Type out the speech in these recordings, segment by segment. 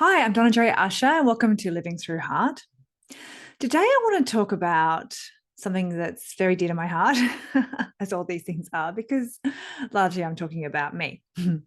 Hi, I'm Donna Joy Usher, and welcome to Living Through Heart. Today, I want to talk about something that's very dear to my heart, as all these things are, because largely I'm talking about me. What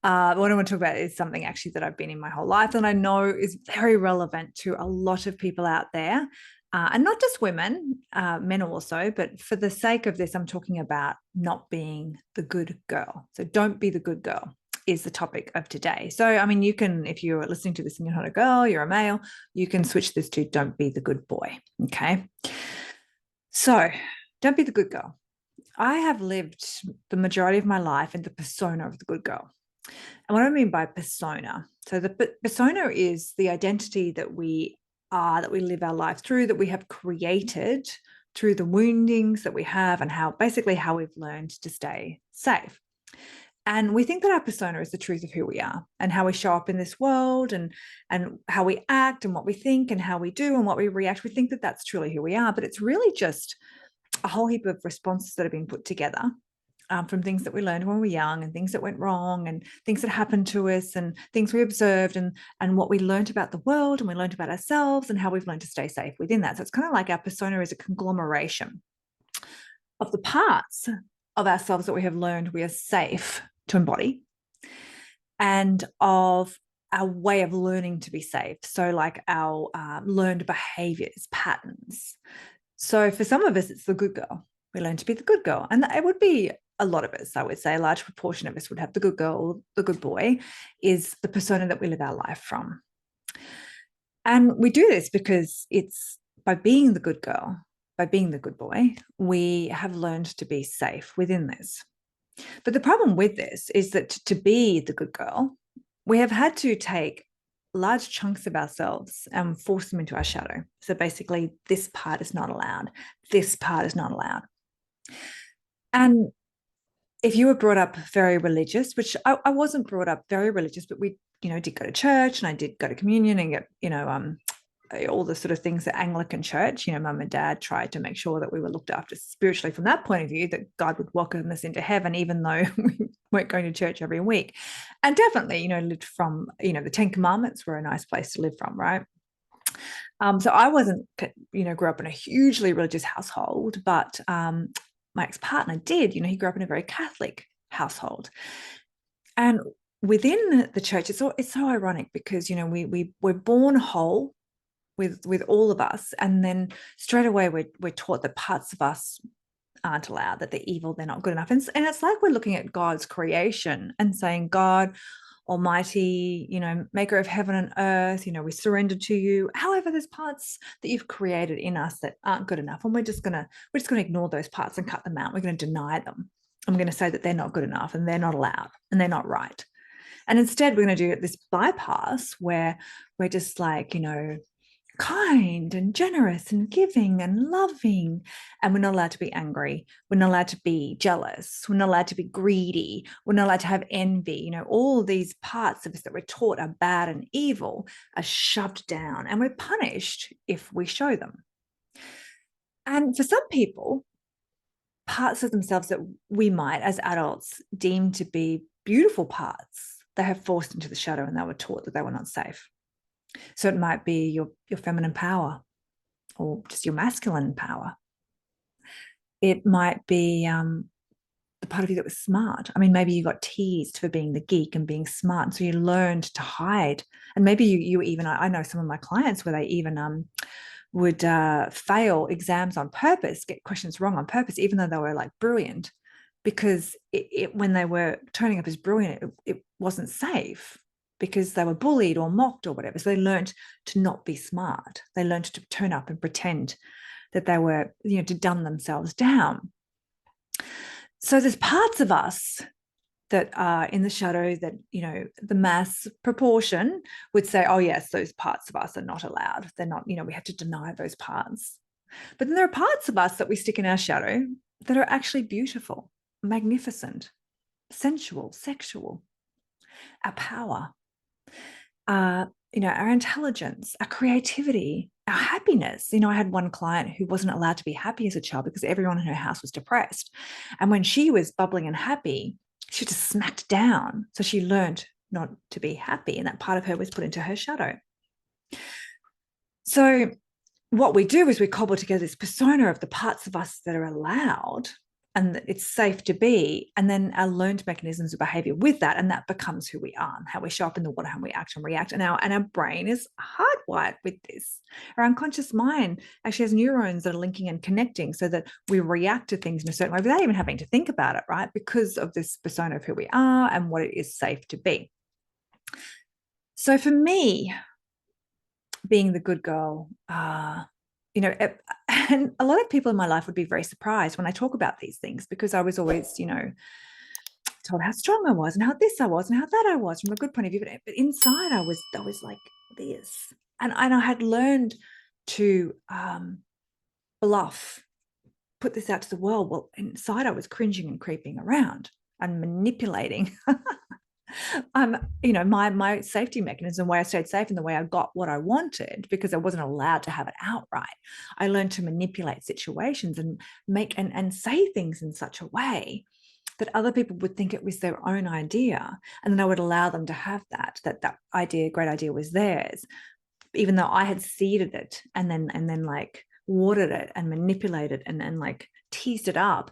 I want to talk about is something actually that I've been in my whole life and I know is very relevant to a lot of people out there, and not just women, men also. But for the sake of this, I'm talking about not being the good girl. So don't be the good girl is the topic of today. So, I mean, you can, if you're listening to this and you're not a girl, you're a male, you can switch this to don't be the good boy. Okay. So, don't be the good girl. I have lived the majority of my life in the persona of the good girl. And what I mean by persona, so the persona is the identity that we are, that we live our life through, that we have created through the woundings that we have and how we've learned to stay safe. And we think that our persona is the truth of who we are and how we show up in this world and how we act and what we think and how we do and what we react. We think that that's truly who we are, but it's really just a whole heap of responses that have been put together, from things that we learned when we were young and things that went wrong and things that happened to us and things we observed and what we learned about the world and we learned about ourselves and how we've learned to stay safe within that. So it's kind of like our persona is a conglomeration of the parts of ourselves that we have learned we are safe to embody and of our way of learning to be safe. So like our learned behaviors, patterns. So for some of us, it's the good girl. We learn to be the good girl. And it would be a lot of us, I would say, a large proportion of us would have the good girl, the good boy is the persona that we live our life from. And we do this because it's by being the good girl, by being the good boy, we have learned to be safe within this. But the problem with this is that to be the good girl, we have had to take large chunks of ourselves and force them into our shadow. So basically, this part is not allowed. This part is not allowed. And if you were brought up very religious, which I wasn't brought up very religious, but we, did go to church and I did go to communion and get, all the sort of things that Anglican church, mum and dad tried to make sure that we were looked after spiritually from that point of view, that God would welcome us into heaven, even though we weren't going to church every week. And definitely, lived from, the 10 Commandments were a nice place to live from, right? So I wasn't, grew up in a hugely religious household, but my ex-partner did, he grew up in a very Catholic household. And within the church, it's so ironic because, we're born whole with all of us. And then straight away we're taught that parts of us aren't allowed, that they're evil, they're not good enough. And it's like we're looking at God's creation and saying, God Almighty, maker of heaven and earth, we surrender to you. However, there's parts that you've created in us that aren't good enough. And we're just gonna ignore those parts and cut them out. We're going to deny them. I'm going to say that they're not good enough and they're not allowed and they're not right. And instead, we're going to do this bypass where we're just like, kind and generous and giving and loving. And we're not allowed to be angry. We're not allowed to be jealous. We're not allowed to be greedy. We're not allowed to have envy. All these parts of us that we're taught are bad and evil are shoved down and we're punished if we show them. And for some people, parts of themselves that we might, as adults, deem to be beautiful parts, they have forced into the shadow and they were taught that they were not safe. So it might be your feminine power or just your masculine power. It might be the part of you that was smart. I mean, maybe you got teased for being the geek and being smart. And so you learned to hide. And maybe you even, I know some of my clients where they even would fail exams on purpose, get questions wrong on purpose, even though they were like brilliant, because when they were turning up as brilliant, it wasn't safe because they were bullied or mocked or whatever. So they learned to not be smart. They learned to turn up and pretend that they were, to dumb themselves down. So there's parts of us that are in the shadow that, the mass proportion would say, oh, yes, those parts of us are not allowed. They're not, we have to deny those parts. But then there are parts of us that we stick in our shadow that are actually beautiful, magnificent, sensual, sexual, our power, our intelligence, our creativity, our happiness. I had one client who wasn't allowed to be happy as a child because everyone in her house was depressed. And when she was bubbling and happy, she just smacked down. So she learned not to be happy. And that part of her was put into her shadow. So what we do is we cobble together this persona of the parts of us that are allowed and that it's safe to be, and then our learned mechanisms of behavior with that, and that becomes who we are, how we show up in the world, how we act and react. And our brain is hardwired with this. Our unconscious mind actually has neurons that are linking and connecting so that we react to things in a certain way without even having to think about it, right? Because of this persona of who we are and what it is safe to be. So for me, being the good girl, and a lot of people in my life would be very surprised when I talk about these things, because I was always, told how strong I was and how this I was and how that I was from a good point of view. But inside I was like this. And I had learned to bluff, put this out to the world. Well, inside I was cringing and creeping around and manipulating. My safety mechanism, the way I stayed safe and the way I got what I wanted, because I wasn't allowed to have it outright. I learned to manipulate situations and make and say things in such a way that other people would think it was their own idea. And then I would allow them to have that idea, great idea, was theirs, even though I had seeded it and then like watered it and manipulated and then like teased it up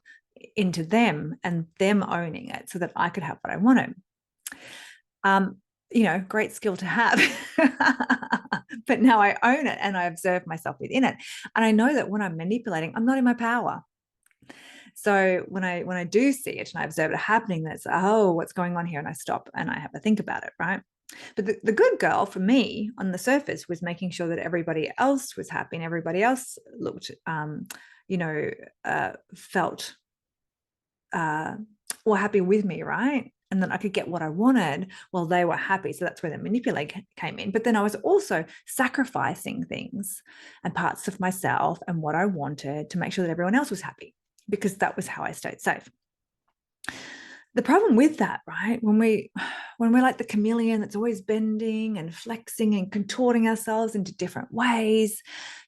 into them and them owning it so that I could have what I wanted. Great skill to have. But now I own it and I observe myself within it. And I know that when I'm manipulating, I'm not in my power. So when I do see it and I observe it happening, that's, oh, what's going on here? And I stop and I have a think about it, right? But the good girl for me on the surface was making sure that everybody else was happy and everybody else looked, felt or happy with me, right? And then I could get what I wanted while they were happy. So that's where the manipulate came in. But then I was also sacrificing things and parts of myself and what I wanted to make sure that everyone else was happy, because that was how I stayed safe. The problem with that, right, when we're like the chameleon that's always bending and flexing and contorting ourselves into different ways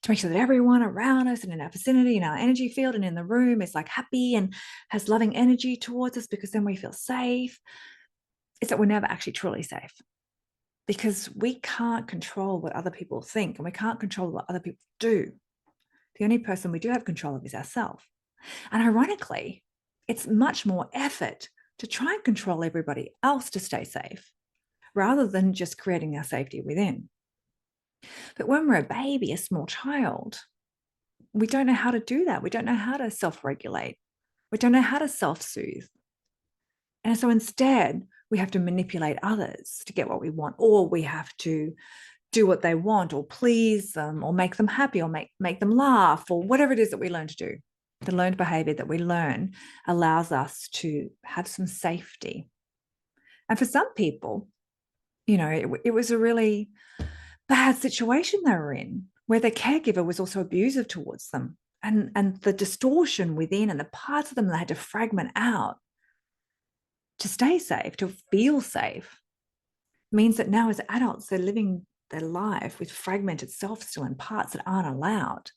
to make sure that everyone around us and in our vicinity, in our energy field and in the room is like happy and has loving energy towards us, because then we feel safe, is that we're never actually truly safe, because we can't control what other people think and we can't control what other people do. The only person we do have control of is ourselves. And ironically, it's much more effort to try and control everybody else to stay safe rather than just creating our safety within. But when we're a baby, a small child, we don't know how to do that. We don't know how to self-regulate. We don't know how to self-soothe. And so instead, we have to manipulate others to get what we want, or we have to do what they want or please them or make them happy or make them laugh, or whatever it is that we learn to do. The learned behavior that we learn allows us to have some safety. And for some people, it was a really bad situation they were in, where their caregiver was also abusive towards them. And the distortion within and the parts of them they had to fragment out to stay safe, to feel safe, means that now as adults, they're living their life with fragmented self still in parts that aren't allowed.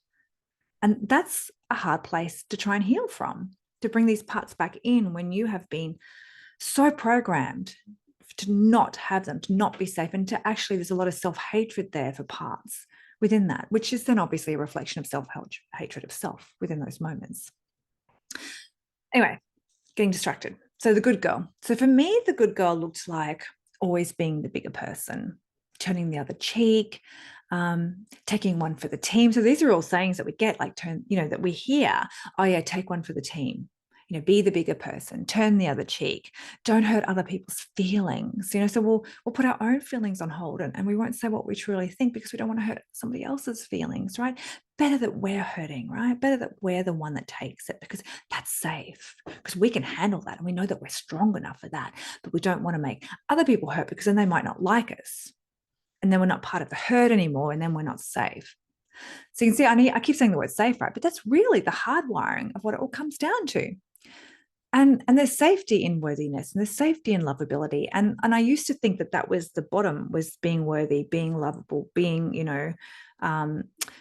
And that's a hard place to try and heal from, to bring these parts back in when you have been so programmed to not have them, to not be safe, and to actually, there's a lot of self-hatred there for parts within that, which is then obviously a reflection of self-hatred of self within those moments. Anyway, getting distracted. So the good girl. So for me, the good girl looked like always being the bigger person, turning the other cheek, taking one for the team. So these are all sayings that we get, like that we hear. Oh yeah, take one for the team. Be the bigger person, turn the other cheek, don't hurt other people's feelings. So we'll put our own feelings on hold and we won't say what we truly think because we don't want to hurt somebody else's feelings, right? Better that we're hurting, right? Better that we're the one that takes it, because that's safe, because we can handle that and we know that we're strong enough for that. But we don't want to make other people hurt, because then they might not like us. And then we're not part of the herd anymore, and then we're not safe. So you can see, I keep saying the word safe, right? But that's really the hardwiring of what it all comes down to. And there's safety in worthiness, and there's safety in lovability. And I used to think that that was the bottom, was being worthy, being lovable, being,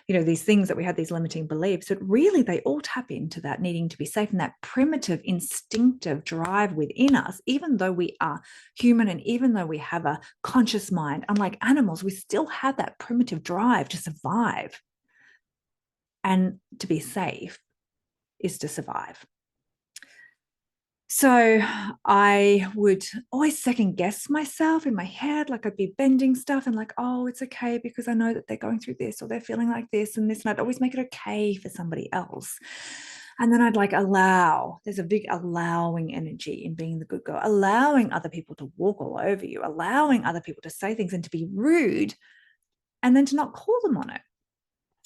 these things that we had, these limiting beliefs, that really they all tap into that needing to be safe, and that primitive instinctive drive within us. Even though we are human, and even though we have a conscious mind, unlike animals, we still have that primitive drive to survive. And to be safe is to survive. So I would always second guess myself in my head, like I'd be bending stuff and like, oh, it's okay because I know that they're going through this, or they're feeling like this and this, and I'd always make it okay for somebody else. And then I'd like allow, there's a big allowing energy in being the good girl, allowing other people to walk all over you, allowing other people to say things and to be rude, and then to not call them on it.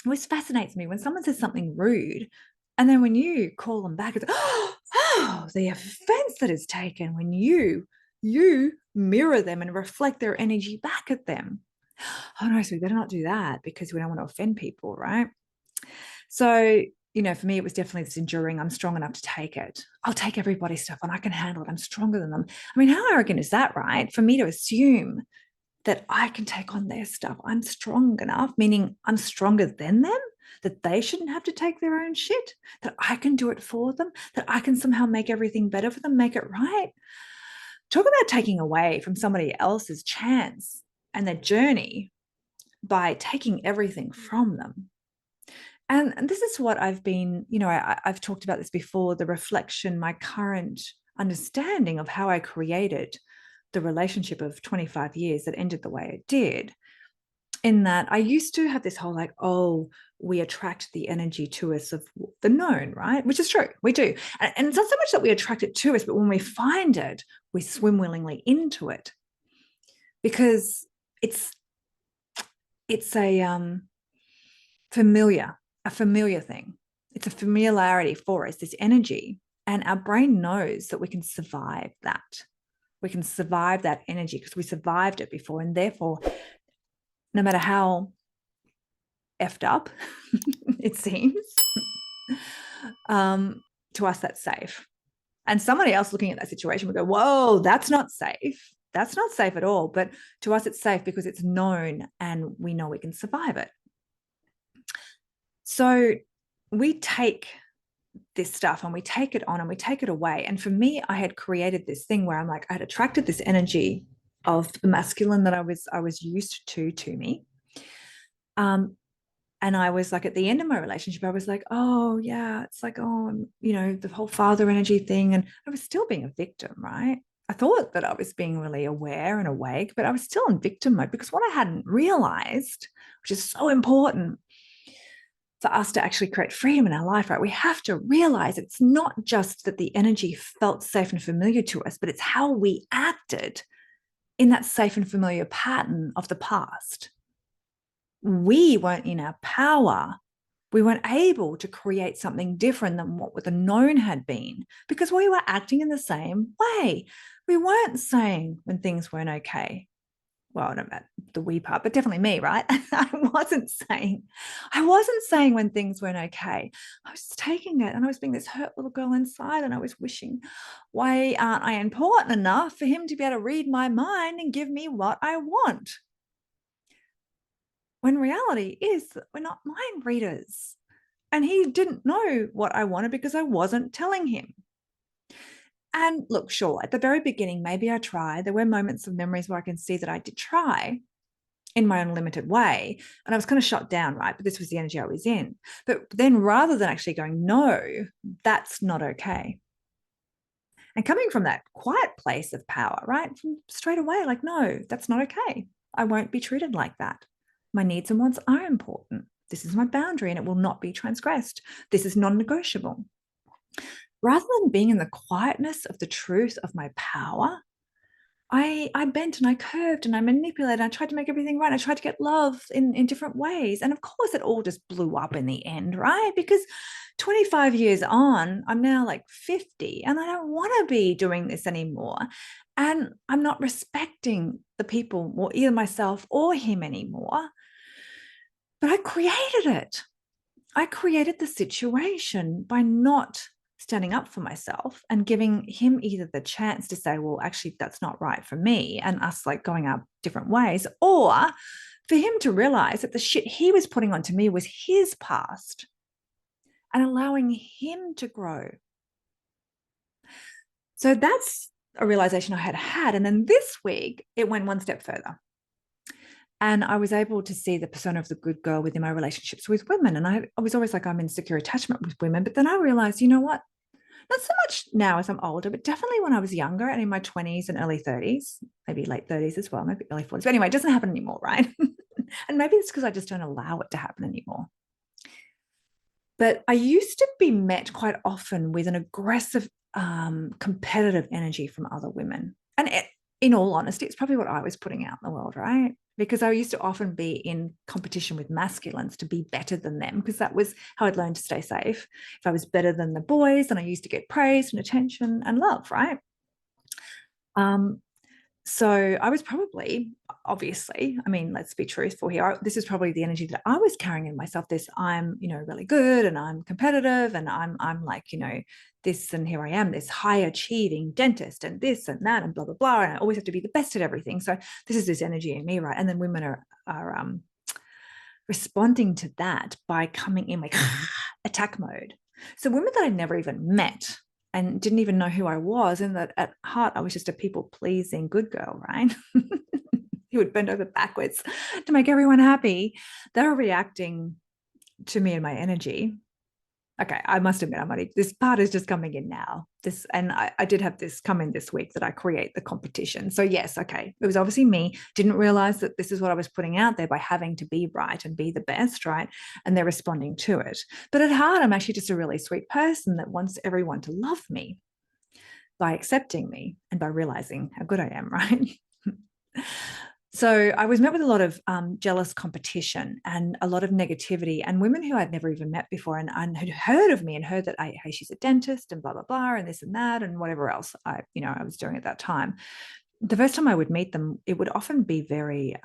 It always fascinates me when someone says something rude, and then when you call them back, it's oh, the offense that is taken when you mirror them and reflect their energy back at them. Oh no, so we better not do that because we don't want to offend people, right? So, for me, it was definitely this enduring, I'm strong enough to take it. I'll take everybody's stuff and I can handle it. I'm stronger than them. I mean, how arrogant is that, right? For me to assume that I can take on their stuff. I'm strong enough, meaning I'm stronger than them, that they shouldn't have to take their own shit, that I can do it for them, that I can somehow make everything better for them, make it right. Talk about taking away from somebody else's chance and their journey by taking everything from them. And this is what I've been, I've talked about this before, the reflection, my current understanding of how I created the relationship of 25 years that ended the way it did. In that I used to have this whole like, oh, we attract the energy to us of the known, right? Which is true, we do. And it's not so much that we attract it to us, but when we find it, we swim willingly into it because it's a familiar thing. It's a familiarity for us, this energy, and our brain knows that we can survive that. We can survive that energy because we survived it before, and therefore, no matter how effed up it seems, to us that's safe. And somebody else looking at that situation would go, whoa, that's not safe. That's not safe at all. But to us, it's safe because it's known and we know we can survive it. So we take this stuff and we take it on and we take it away. And for me, I had created this thing where I'm like, I had attracted this energy of the masculine that I was used to me. And I was like, at the end of my relationship, I was like, oh yeah, it's like, oh, the whole father energy thing. And I was still being a victim, right? I thought that I was being really aware and awake, but I was still in victim mode because what I hadn't realized, which is so important for us to actually create freedom in our life, right? We have to realize it's not just that the energy felt safe and familiar to us, but it's how we acted in that safe and familiar pattern of the past. We weren't in our power. We weren't able to create something different than what the known had been because we were acting in the same way. We weren't saying when things weren't okay. Well, I don't know the we part, but definitely me, right? I wasn't saying when things weren't okay. I was taking it and I was being this hurt little girl inside, and I was wishing, why aren't I important enough for him to be able to read my mind and give me what I want? When reality is that we're not mind readers. And he didn't know what I wanted because I wasn't telling him. And look, sure, at the very beginning, maybe I tried. There were moments of memories where I can see that I did try in my own limited way. And I was kind of shot down, right? But this was the energy I was in. But then rather than actually going, no, that's not okay. And coming from that quiet place of power, right? From straight away, like, no, that's not okay. I won't be treated like that. My needs and wants are important. This is my boundary and it will not be transgressed. This is non-negotiable. Rather than being in the quietness of the truth of my power, I bent and I curved and I manipulated. I tried to make everything right. I tried to get love in different ways. And of course, it all just blew up in the end, right? Because 25 years on, I'm now like 50 and I don't want to be doing this anymore. And I'm not respecting the people, or either myself or him anymore. But I created it. I created the situation by not standing up for myself and giving him either the chance to say, well, actually, that's not right for me, and us like going our different ways, or for him to realize that the shit he was putting onto me was his past and allowing him to grow. So that's a realization I had. And then this week, it went one step further. And I was able to see the persona of the good girl within my relationships with women. And I was always like, I'm in secure attachment with women. But then I realized, you know what? Not so much now as I'm older, but definitely when I was younger and in my 20s and early 30s, maybe late 30s as well, maybe early 40s. But anyway, it doesn't happen anymore, right? And maybe it's because I just don't allow it to happen anymore. But I used to be met quite often with an aggressive, competitive energy from other women. And in all honesty, it's probably what I was putting out in the world, right? Because I used to often be in competition with masculines to be better than them, because that was how I'd learned to stay safe. If I was better than the boys, then I used to get praise and attention and love, right? So I was probably, obviously, I mean, let's be truthful here. This is probably the energy that I was carrying in myself. This, I'm, really good, and I'm competitive, and I'm like, this, and here I am, this high achieving dentist, and this and that, and blah, blah, blah. And I always have to be the best at everything. So this is this energy in me, right? And then women are responding to that by coming in like attack mode. So women that I never even met and didn't even know who I was, and that at heart I was just a people-pleasing good girl, right? Who would bend over backwards to make everyone happy. They were reacting to me and my energy. Okay, I must admit, this part is just coming in now. And I did have this come in this week, that I create the competition. So yes, okay, it was obviously me. Didn't realize that this is what I was putting out there by having to be right and be the best, right? And they're responding to it. But at heart, I'm actually just a really sweet person that wants everyone to love me by accepting me and by realizing how good I am, right? So I was met with a lot of jealous competition and a lot of negativity, and women who I'd never even met before, and had heard of me and heard that, hey, she's a dentist and blah, blah, blah, and this and that and whatever else I was doing at that time. The first time I would meet them, it would often be very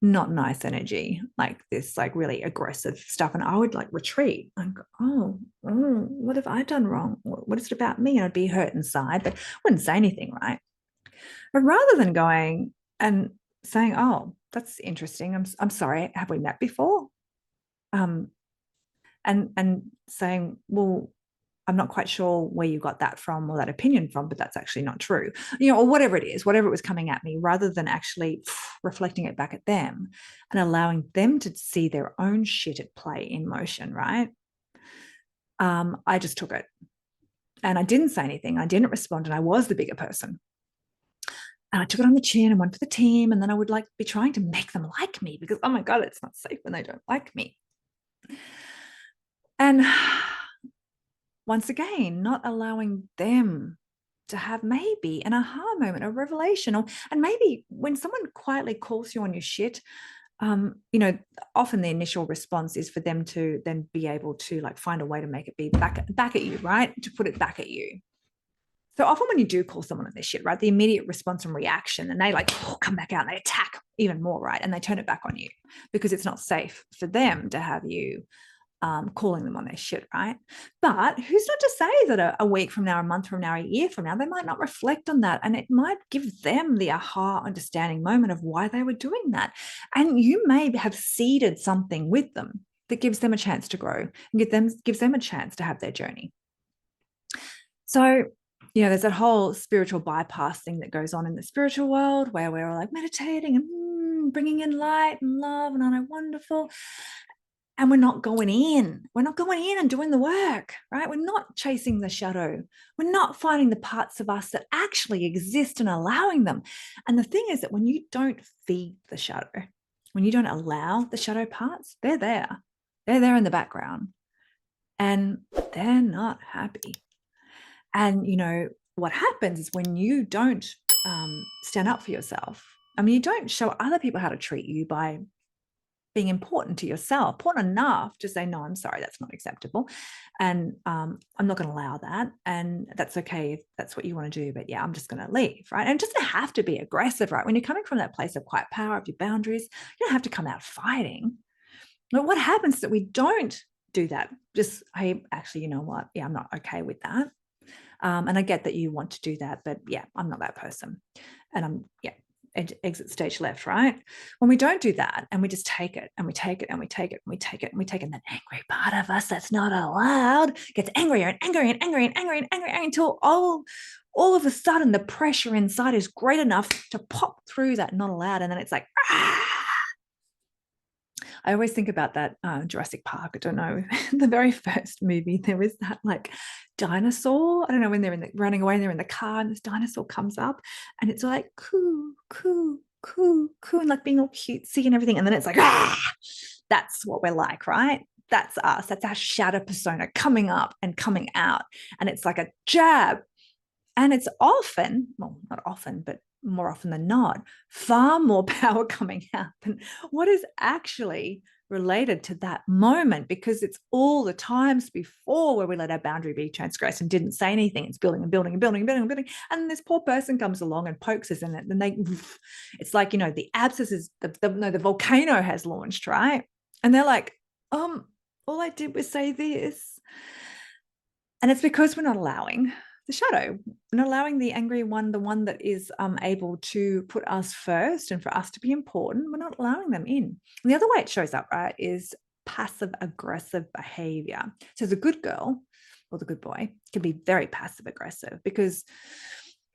not nice energy, like this, like really aggressive stuff. And I would like retreat. I'd go, oh, what have I done wrong? What is it about me? And I'd be hurt inside, but wouldn't say anything, right? But rather than going and saying, oh, that's interesting, I'm sorry, have we met before? And saying, well, I'm not quite sure where you got that from or that opinion from, but that's actually not true, or whatever it is, whatever it was coming at me, rather than actually reflecting it back at them and allowing them to see their own shit at play in motion, right? I just took it, and I didn't say anything. I didn't respond, and I was the bigger person. And I took it on the chin and went for the team. And then I would like be trying to make them like me, because, oh my God, it's not safe when they don't like me. And once again, not allowing them to have maybe an aha moment, a revelation, and maybe when someone quietly calls you on your shit, often the initial response is for them to then be able to like find a way to make it be back at you, right? To put it back at you. So often when you do call someone on their shit, right, the immediate response and reaction, and they like come back out and they attack even more, right? And they turn it back on you because it's not safe for them to have you calling them on their shit, right? But who's not to say that a week from now, a month from now, a year from now, they might not reflect on that, and it might give them the aha understanding moment of why they were doing that. And you may have seeded something with them that gives them a chance to grow and gives them a chance to have their journey. So there's that whole spiritual bypass thing that goes on in the spiritual world, where we're all like meditating and bringing in light and love and aren't I wonderful? And we're not going in. We're not going in and doing the work, right? We're not chasing the shadow. We're not finding the parts of us that actually exist and allowing them. And the thing is that when you don't feed the shadow, when you don't allow the shadow parts, they're there. They're there in the background. And they're not happy. And, what happens is when you don't stand up for yourself, you don't show other people how to treat you by being important to yourself, important enough to say, no, I'm sorry, that's not acceptable. And I'm not going to allow that. And that's okay if that's what you want to do. But yeah, I'm just going to leave, right? And it doesn't have to be aggressive, right? When you're coming from that place of quiet power, of your boundaries, you don't have to come out fighting. But what happens is that we don't do that. Just, hey, actually, you know what? Yeah, I'm not okay with that. And I get that you want to do that, but yeah, I'm not that person. And exit stage left, right? When we don't do that and we just take it and we take it and we take it and we take it and we take it, and that angry part of us that's not allowed gets angrier and angrier and angrier and angrier and angrier until all of a sudden the pressure inside is great enough to pop through that not allowed. And then it's like, ah! I always think about that Jurassic Park. I don't know, the very first movie, there was that like dinosaur. I don't know, when they're running away and they're in the car and this dinosaur comes up and it's like coo, coo, coo, coo, and like being all cutesy and everything. And then it's like, ah, that's what we're like, right? That's us. That's our shadow persona coming up and coming out. And it's like a jab. And it's often, well, not often, but more often than not, far more power coming out than what is actually related to that moment, because it's all the times before where we let our boundary be transgressed and didn't say anything. It's building and building and building and building and building. And this poor person comes along and pokes us in it. And it's like, the abscess is, the volcano has launched, right? And they're like, all I did was say this. And it's because we're not allowing the shadow, not allowing the angry one, the one that is able to put us first and for us to be important. We're not allowing them in. And the other way it shows up, right, is passive aggressive behavior. So the good girl or the good boy can be very passive aggressive because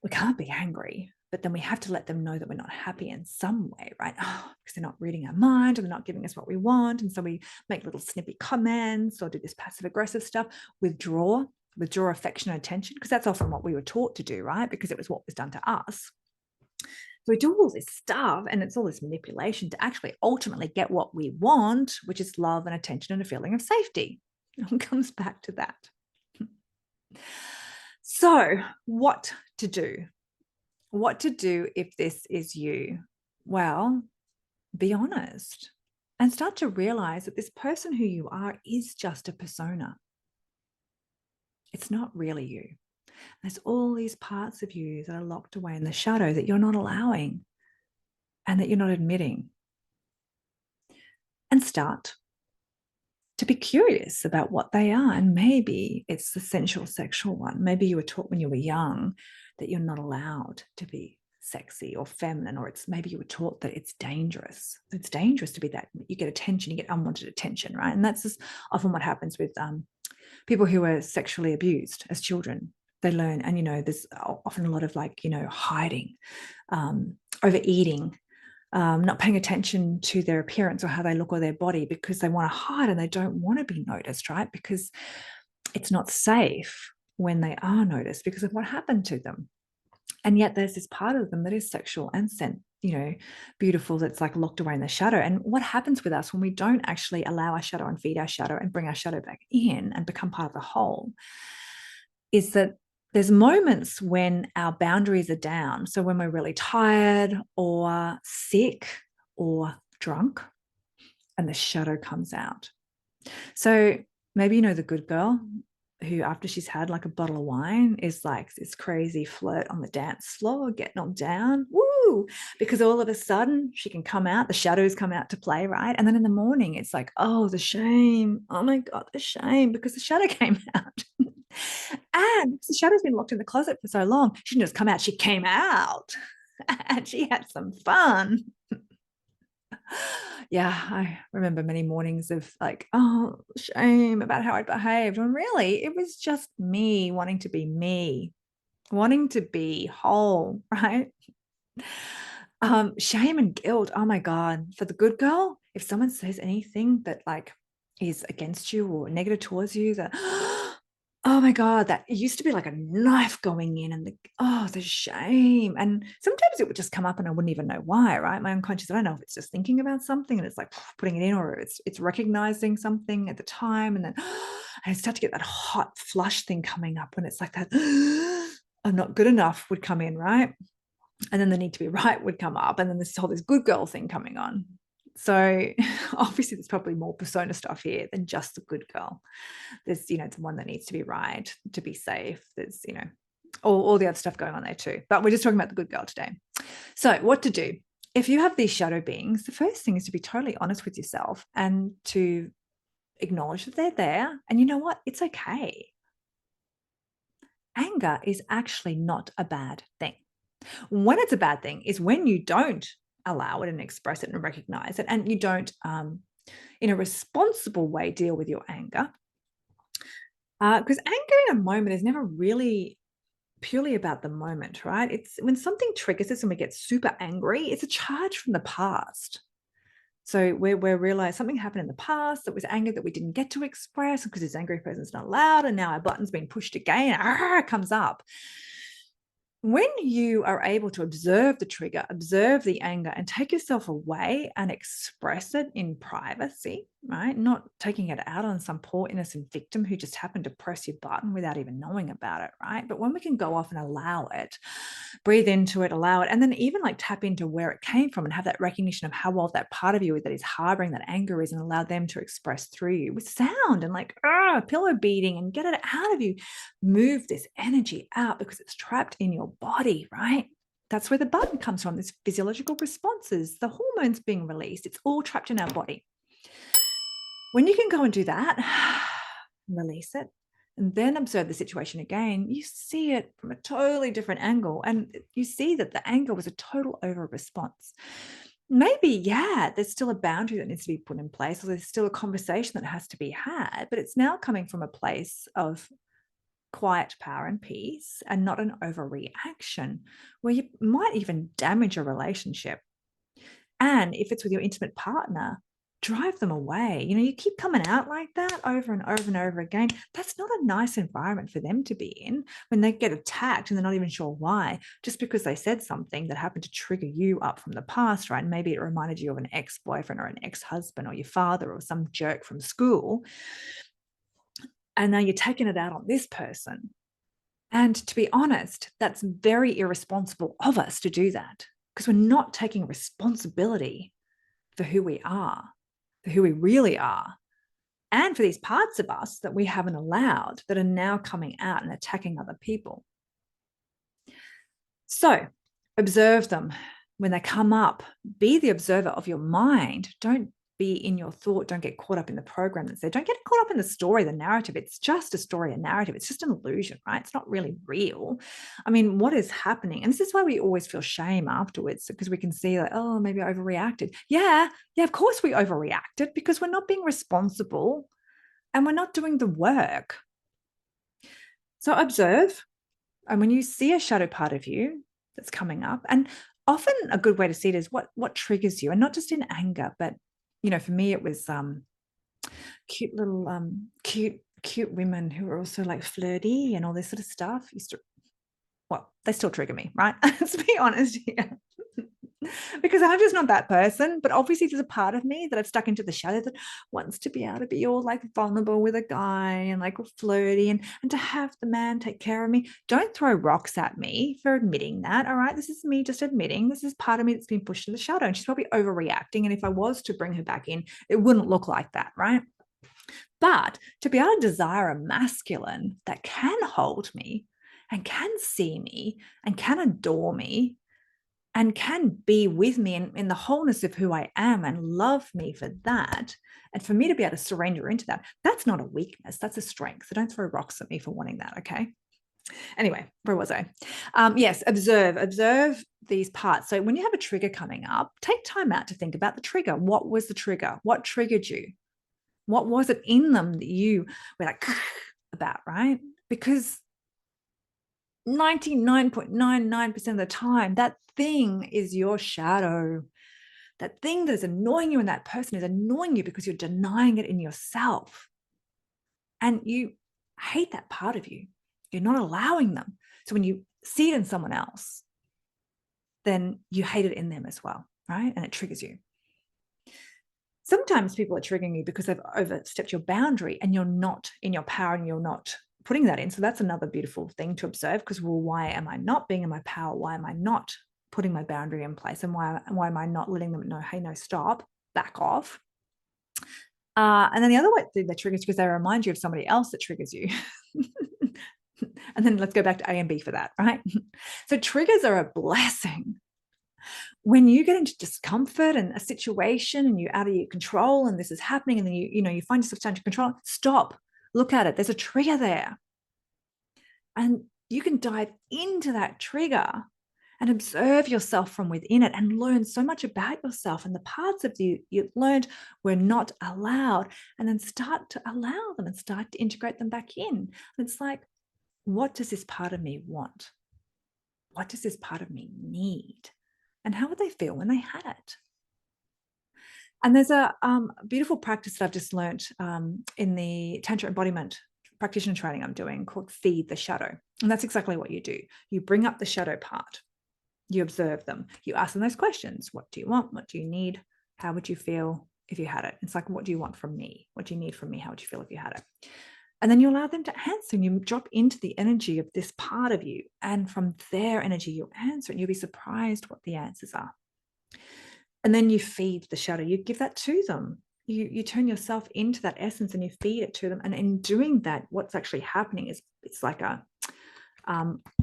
we can't be angry, but then we have to let them know that we're not happy in some way, right? Oh, because they're not reading our mind or they're not giving us what we want. And so we make little snippy comments or do this passive aggressive stuff, withdraw affection and attention, because that's often what we were taught to do, right? Because it was what was done to us. So we do all this stuff and it's all this manipulation to actually ultimately get what we want, which is love and attention and a feeling of safety. It comes back to that. So what to do? What to do if this is you? Well, be honest and start to realize that this person who you are is just a persona. It's not really you. There's all these parts of you that are locked away in the shadow that you're not allowing and that you're not admitting. And start to be curious about what they are. And maybe it's the sensual sexual one. Maybe you were taught when you were young that you're not allowed to be sexy or feminine, or maybe you were taught that it's dangerous. It's dangerous to be that. You get attention, you get unwanted attention, right? And that's just often what happens with people who were sexually abused as children. They learn, and there's often a lot of hiding, overeating, not paying attention to their appearance or how they look or their body because they want to hide and they don't want to be noticed, right? Because it's not safe when they are noticed because of what happened to them. And yet there's this part of them that is sexual and beautiful, that's like locked away in the shadow. And what happens with us when we don't actually allow our shadow and feed our shadow and bring our shadow back in and become part of the whole is that there's moments when our boundaries are down. So when we're really tired or sick or drunk and the shadow comes out. So maybe the good girl who, after she's had like a bottle of wine, is like this crazy flirt on the dance floor, getting on down, woo, because all of a sudden she can come out, the shadows come out to play, right? And then in the morning, it's like, oh, the shame. Oh my God, the shame, because the shadow came out. And the shadow's been locked in the closet for so long, she didn't just come out, she came out and she had some fun. Yeah, I remember many mornings of like, oh, shame about how I behaved. When really it was just me wanting to be me, wanting to be whole, right? Shame and guilt. Oh my God. For the good girl, if someone says anything that like is against you or negative towards you, that oh my God, that it used to be like a knife going in, and the shame. And sometimes it would just come up and I wouldn't even know why, right? My unconscious, I don't know if it's just thinking about something and it's like putting it in, or it's recognizing something at the time. And then I start to get that hot flush thing coming up when it's like that, I'm not good enough would come in, right? And then the need to be right would come up. And then this good girl thing coming on. So obviously there's probably more persona stuff here than just the good girl. There's, the one that needs to be right, to be safe. There's, all the other stuff going on there too. But we're just talking about the good girl today. So what to do? If you have these shadow beings, the first thing is to be totally honest with yourself and to Acknowledge that they're there. And you know what? It's okay. Anger is actually not a bad thing. When it's a bad thing is when you don't allow it and express it and recognize it, and you don't, in a responsible way, deal with your anger. Because anger in a moment is never really purely about the moment, right? It's when something triggers us and we get super angry, it's a charge from the past. So we're realize something happened in the past that was anger that we didn't get to express because this angry person's not allowed, and now our button's been pushed again, comes up. When you are able to observe the trigger, observe the anger, and take yourself away and express it in privacy, right? Not taking it out on some poor innocent victim who just happened to press your button without even knowing about it, right? But when we can go off and allow it, breathe into it, allow it, and then even like tap into where it came from and have that recognition of how old that part of you that is harboring that anger is, and allow them to express through you with sound and like pillow beating, and get it out of you. Move this energy out because it's trapped in your body, right? That's where the button comes from, this physiological responses, the hormones being released. It's all trapped in our body. When you can go and do that, release it, and then observe the situation again, you see it from a totally different angle. And you see that the anger was a total over response. Maybe, yeah, there's still a boundary that needs to be put in place, or there's still a conversation that has to be had, but it's now coming from a place of quiet power and peace, and not an overreaction where you might even damage a relationship. And if it's with your intimate partner, drive them away. You keep coming out like that over and over and over again. That's not a nice environment for them to be in when they get attacked and they're not even sure why, just because they said something that happened to trigger you up from the past, right? And maybe it reminded you of an ex-boyfriend or an ex-husband or your father or some jerk from school. And now you're taking it out on this person. And to be honest, that's very irresponsible of us to do that, because we're not taking responsibility for who we are, for who we really are, and for these parts of us that we haven't allowed that are now coming out and attacking other people. So observe them when they come up. Be the observer of your mind. Don't be in your thought. Don't get caught up in the program that's there. Don't get caught up in the story, the narrative. It's just a story, a narrative. It's just an illusion, right? It's not really real. I mean, what is happening? And this is why we always feel shame afterwards, because we can see like, oh, maybe I overreacted. Yeah, of course we overreacted, because we're not being responsible and we're not doing the work. So observe. And when you see a shadow part of you that's coming up, and often a good way to see it is what triggers you, and not just in anger, but for me it was cute little cute women who are also like flirty and all this sort of stuff. They still trigger me, right? Let's be honest here. Because I'm just not that person. But obviously there's a part of me that I've stuck into the shadow that wants to be able to be all like vulnerable with a guy and like flirty, and to have the man take care of me. Don't throw rocks at me for admitting that. All right. This is me just admitting this is part of me that's been pushed in the shadow, and she's probably overreacting. And if I was to bring her back in, it wouldn't look like that. Right. But to be able to desire a masculine that can hold me and can see me and can adore me and can be with me in the wholeness of who I am and love me for that, and for me to be able to surrender into that, that's not a weakness, that's a strength. So don't throw rocks at me for wanting that, okay? Anyway, where was I? Yes, observe these parts. So when you have a trigger coming up, take time out to think about the trigger. What was the trigger? What triggered you? What was it in them that you were like about, right? Because 99.99% of the time, that thing is your shadow. That thing that is annoying you in that person is annoying you because you're denying it in yourself. And you hate that part of you. You're not allowing them. So when you see it in someone else, then you hate it in them as well, right? And it triggers you. Sometimes people are triggering you because they've overstepped your boundary and you're not in your power and you're not putting that in. So that's another beautiful thing to observe, because, well, why am I not being in my power? Why am I not putting my boundary in place? And why am I not letting them know, hey, no, stop, back off? And then the other thing that triggers, because they remind you of somebody else that triggers you. And then let's go back to A and B for that, right? So triggers are a blessing when you get into discomfort and a situation and you're out of your control and this is happening, and then you find yourself trying to control it, stop, look at it. There's a trigger there. And you can dive into that trigger and observe yourself from within it and learn so much about yourself and the parts of you learned were not allowed, and then start to allow them and start to integrate them back in. And it's like, what does this part of me want? What does this part of me need? And how would they feel when they had it? And there's a beautiful practice that I've just learned in the Tantra embodiment practitioner training I'm doing called Feed the Shadow. And that's exactly what you do. You bring up the shadow part, you observe them, you ask them those questions. What do you want? What do you need? How would you feel if you had it? It's like, what do you want from me? What do you need from me? How would you feel if you had it? And then you allow them to answer, and you drop into the energy of this part of you. And from their energy, you answer, and you'll be surprised what the answers are. And then you feed the shadow, you give that to them. You turn yourself into that essence and you feed it to them. And in doing that, what's actually happening is it's like a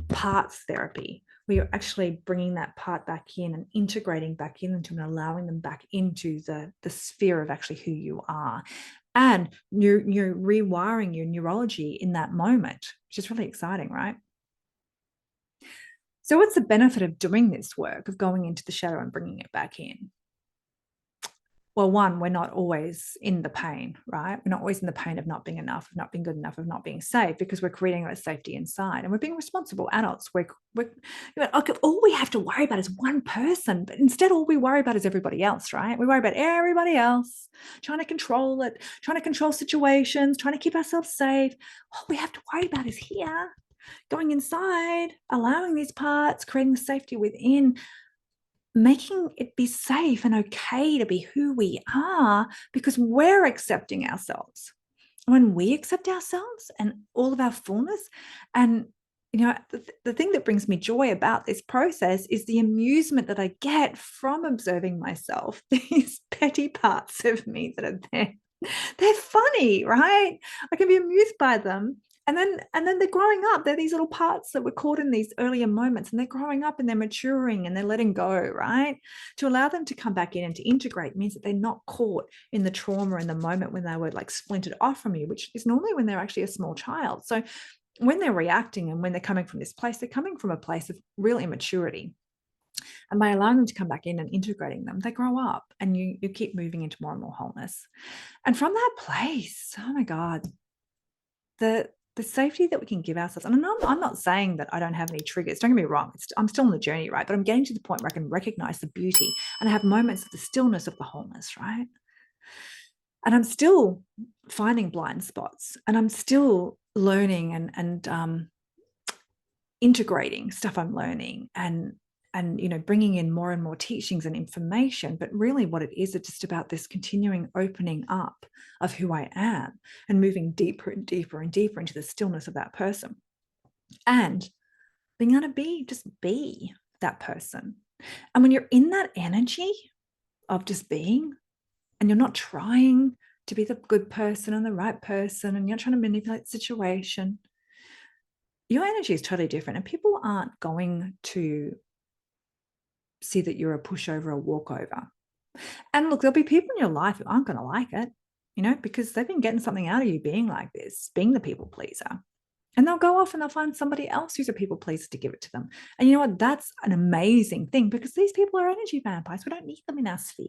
parts therapy, where you're actually bringing that part back in and integrating back into and allowing them back into the sphere of actually who you are. And you're rewiring your neurology in that moment, which is really exciting, right? So what's the benefit of doing this work, of going into the shadow and bringing it back in? Well, one, we're not always in the pain, right? We're not always in the pain of not being enough, of not being good enough, of not being safe, because we're creating that safety inside, and we're being responsible adults. All we have to worry about is one person, but instead all we worry about is everybody else, right? We worry about everybody else, trying to control it, trying to control situations, trying to keep ourselves safe. All we have to worry about is here, going inside, allowing these parts, creating safety within, making it be safe and okay to be who we are, because we're accepting ourselves. When we accept ourselves and all of our fullness, and the thing that brings me joy about this process is the amusement that I get from observing myself, these petty parts of me that are there. They're funny, right? I can be amused by them. And then they're growing up. They're these little parts that were caught in these earlier moments, and they're growing up and they're maturing and they're letting go, right? To allow them to come back in and to integrate means that they're not caught in the trauma in the moment when they were like splintered off from you, which is normally when they're actually a small child. So when they're reacting and when they're coming from this place, they're coming from a place of real immaturity. And by allowing them to come back in and integrating them, they grow up, and you keep moving into more and more wholeness. And from that place, oh my God, the safety that we can give ourselves. And I'm not saying that I don't have any triggers. Don't get me wrong. I'm still on the journey, right? But I'm getting to the point where I can recognize the beauty and I have moments of the stillness of the wholeness, right? And I'm still finding blind spots, and I'm still learning and integrating stuff I'm learning, and bringing in more and more teachings and information. But really what it is just about this continuing opening up of who I am and moving deeper and deeper and deeper into the stillness of that person, and being able to just be that person. And when you're in that energy of just being, and you're not trying to be the good person and the right person, and you're not trying to manipulate the situation, your energy is totally different, and people aren't going to see that you're a pushover or walkover. And look, there'll be people in your life who aren't going to like it, because they've been getting something out of you being like this, being the people pleaser. And they'll go off and they'll find somebody else who's a people pleaser to give it to them. And you know what? That's an amazing thing, because these people are energy vampires. We don't need them in our sphere.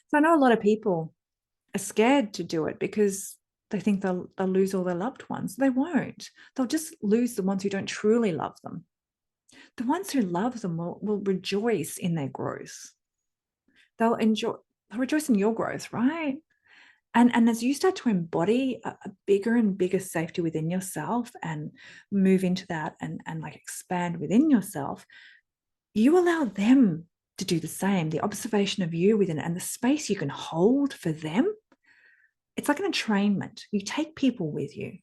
So I know a lot of people are scared to do it because they think they'll lose all their loved ones. They won't. They'll just lose the ones who don't truly love them. The ones who love them will rejoice in their growth. They'll rejoice in your growth, right? And as you start to embody a bigger and bigger safety within yourself and move into that and like expand within yourself, you allow them to do the same. The observation of you within it and the space you can hold for them, it's like an entrainment. You take people with you.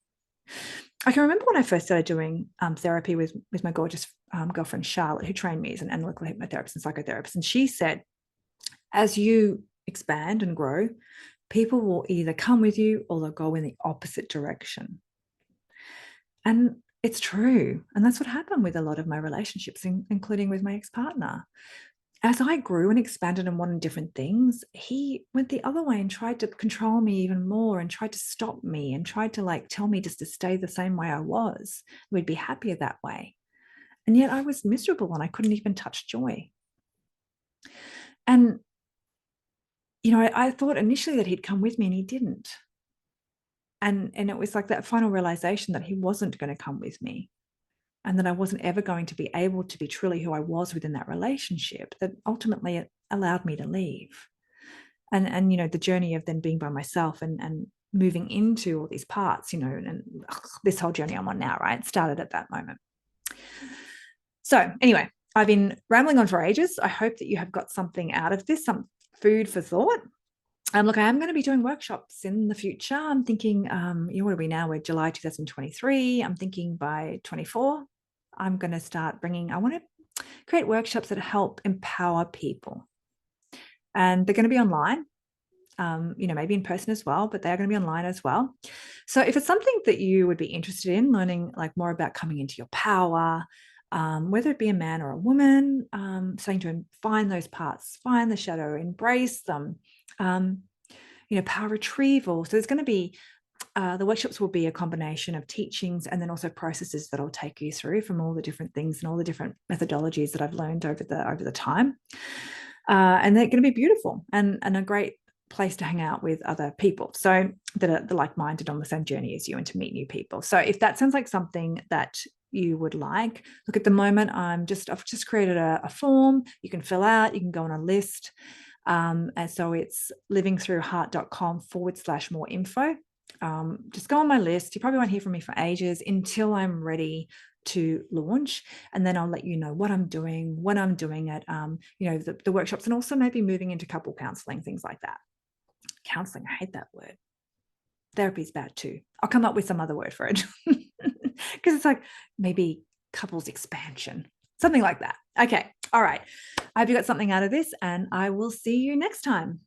I can remember when I first started doing therapy with my gorgeous girlfriend, Charlotte, who trained me as an analytical hypnotherapist and psychotherapist. And she said, as you expand and grow, people will either come with you or they'll go in the opposite direction. And it's true. And that's what happened with a lot of my relationships, including with my ex-partner. as I grew and expanded and wanted different things, he went the other way and tried to control me even more and tried to stop me and tried to like tell me just to stay the same way I was. We'd be happier that way. And yet I was miserable and I couldn't even touch joy. And, I thought initially that he'd come with me and he didn't. And it was like that final realization that he wasn't going to come with me and that I wasn't ever going to be able to be truly who I was within that relationship, that ultimately it allowed me to leave. And the journey of then being by myself and moving into all these parts, and this whole journey I'm on now, right, started at that moment. So anyway, I've been rambling on for ages. I hope that you have got something out of this, some food for thought. Look, I am going to be doing workshops in the future. I'm thinking, what are we now? We're July 2023. I'm thinking by 24, I'm going to start I want to create workshops that help empower people. And they're going to be online, maybe in person as well, but they're going to be online as well. So if it's something that you would be interested in learning, like more about coming into your power, whether it be a man or a woman, starting to find those parts, find the shadow, embrace them, power retrieval. So there's going to be, the workshops will be a combination of teachings and then also processes that I'll take you through from all the different things and all the different methodologies that I've learned over the time. And they're going to be beautiful and a great place to hang out with other people, so that are like-minded on the same journey as you and to meet new people. So if that sounds like something that you would like, look, at the moment I've just created a form you can fill out. You can go on a list, and so it's livingthroughheart.com/more info. Just go on my list. You probably won't hear from me for ages until I'm ready to launch, and then I'll let you know what I'm doing, when I'm doing it, the workshops, and also maybe moving into couple counseling, things like that. Counseling, I hate that word. Therapy is bad too. I'll come up with some other word for it because it's like maybe couples expansion, something like that. Okay. All right. I hope you got something out of this, and I will see you next time.